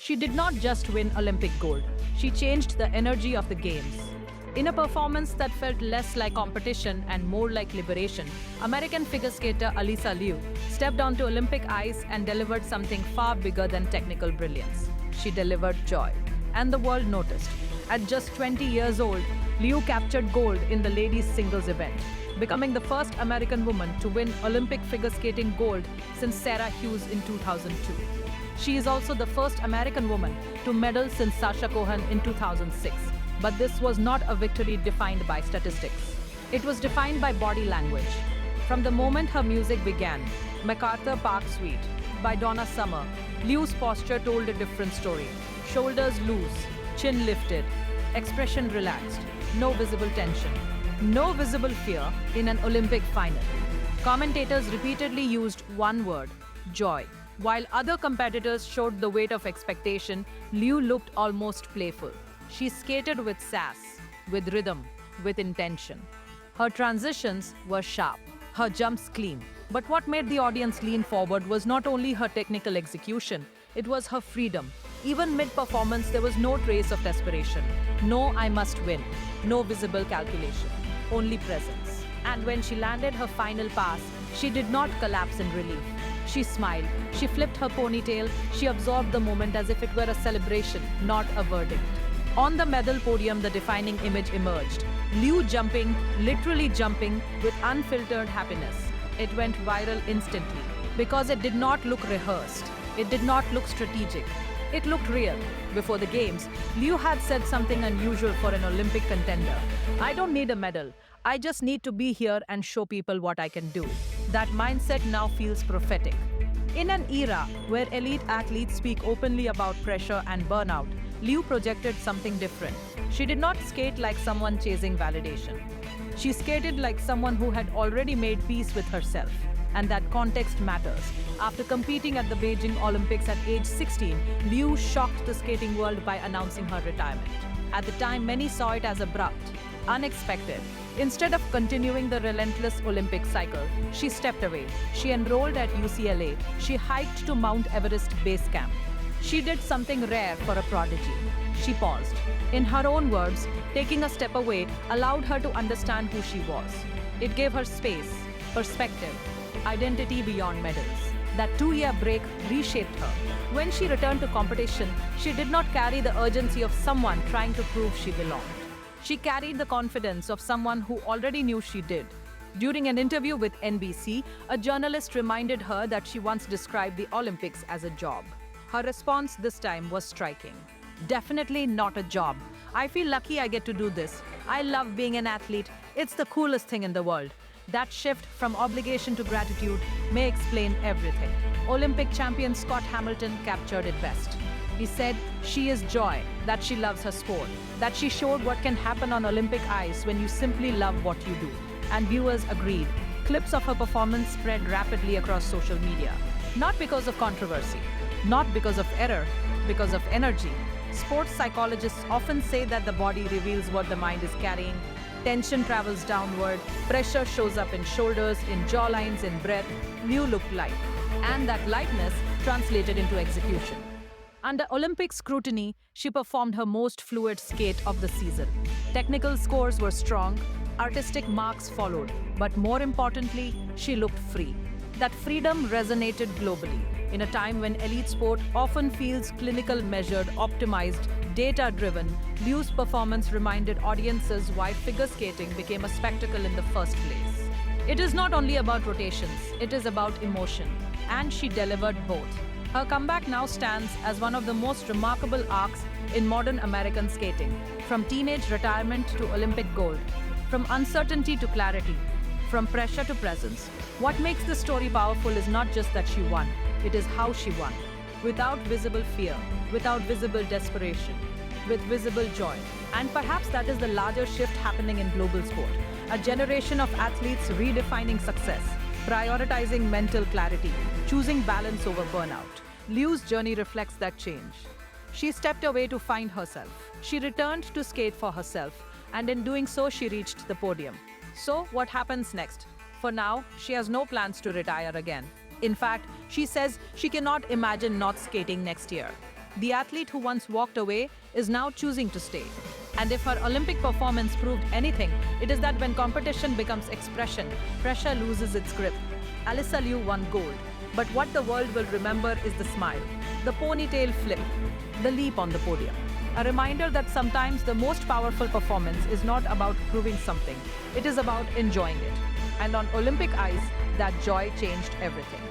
She did not just win Olympic gold, she changed the energy of the Games. In a performance that felt less like competition and more like liberation, American figure skater Alysa Liu stepped onto Olympic ice and delivered something far bigger than technical brilliance. She delivered joy. And the world noticed. At just 20 years old, Liu captured gold in the ladies' singles event, becoming the first American woman to win Olympic figure skating gold since Sarah Hughes in 2002. She is also the first American woman to medal since Sasha Cohen in 2006. But this was not a victory defined by statistics. It was defined by body language. From the moment her music began, MacArthur Park Suite by Donna Summer, Liu's posture told a different story. Shoulders loose, chin lifted, expression relaxed, no visible tension, no visible fear in an Olympic final. Commentators repeatedly used one word, joy. While other competitors showed the weight of expectation, Liu looked almost playful. She skated with sass, with rhythm, with intention. Her transitions were sharp, her jumps clean. But what made the audience lean forward was not only her technical execution, it was her freedom. Even mid-performance, there was no trace of desperation. No, I must win. No visible calculation. Only presence. And when she landed her final pass, she did not collapse in relief. She smiled. She flipped her ponytail. She absorbed the moment as if it were a celebration, not a verdict. On the medal podium, the defining image emerged. Liu jumping, literally jumping, with unfiltered happiness. It went viral instantly because it did not look rehearsed. It did not look strategic. It looked real. Before the Games, Liu had said something unusual for an Olympic contender. I don't need a medal. I just need to be here and show people what I can do. That mindset now feels prophetic. In an era where elite athletes speak openly about pressure and burnout, Liu projected something different. She did not skate like someone chasing validation. She skated like someone who had already made peace with herself. And that context matters. After competing at the Beijing Olympics at age 16, Liu shocked the skating world by announcing her retirement. At the time, many saw it as abrupt, unexpected. Instead of continuing the relentless Olympic cycle, she stepped away. She enrolled at UCLA. She hiked to Mount Everest base camp. She did something rare for a prodigy. She paused. In her own words, taking a step away allowed her to understand who she was. It gave her space, perspective, identity beyond medals. That 2-year break reshaped her. When she returned to competition, she did not carry the urgency of someone trying to prove she belonged. She carried the confidence of someone who already knew she did. During an interview with NBC, a journalist reminded her that she once described the Olympics as a job. Her response this time was striking. Definitely not a job. I feel lucky I get to do this. I love being an athlete. It's the coolest thing in the world. That shift from obligation to gratitude may explain everything. Olympic champion Scott Hamilton captured it best. He said she is joy, that she loves her sport, that she showed what can happen on Olympic ice when you simply love what you do. And viewers agreed. Clips of her performance spread rapidly across social media. Not because of controversy, not because of error, because of energy. Sports psychologists often say that the body reveals what the mind is carrying. Tension travels downward, pressure shows up in shoulders, in jawlines, in breath. Liu looked light. And that lightness translated into execution. Under Olympic scrutiny, she performed her most fluid skate of the season. Technical scores were strong, artistic marks followed, but more importantly, she looked free. That freedom resonated globally. In a time when elite sport often feels clinical, measured, optimized, data-driven, Liu's performance reminded audiences why figure skating became a spectacle in the first place. It is not only about rotations, it is about emotion, and she delivered both. Her comeback now stands as one of the most remarkable arcs in modern American skating, from teenage retirement to Olympic gold, from uncertainty to clarity, from pressure to presence. What makes this story powerful is not just that she won, it is how she won. Without visible fear, without visible desperation, with visible joy. And perhaps that is the larger shift happening in global sport. A generation of athletes redefining success, prioritizing mental clarity, choosing balance over burnout. Liu's journey reflects that change. She stepped away to find herself. She returned to skate for herself, and in doing so, she reached the podium. So, what happens next? For now, she has no plans to retire again. In fact, she says she cannot imagine not skating next year. The athlete who once walked away is now choosing to stay. And if her Olympic performance proved anything, it is that when competition becomes expression, pressure loses its grip. Alyssa Liu won gold, but what the world will remember is the smile, the ponytail flip, the leap on the podium. A reminder that sometimes the most powerful performance is not about proving something, it is about enjoying it. And on Olympic ice, that joy changed everything.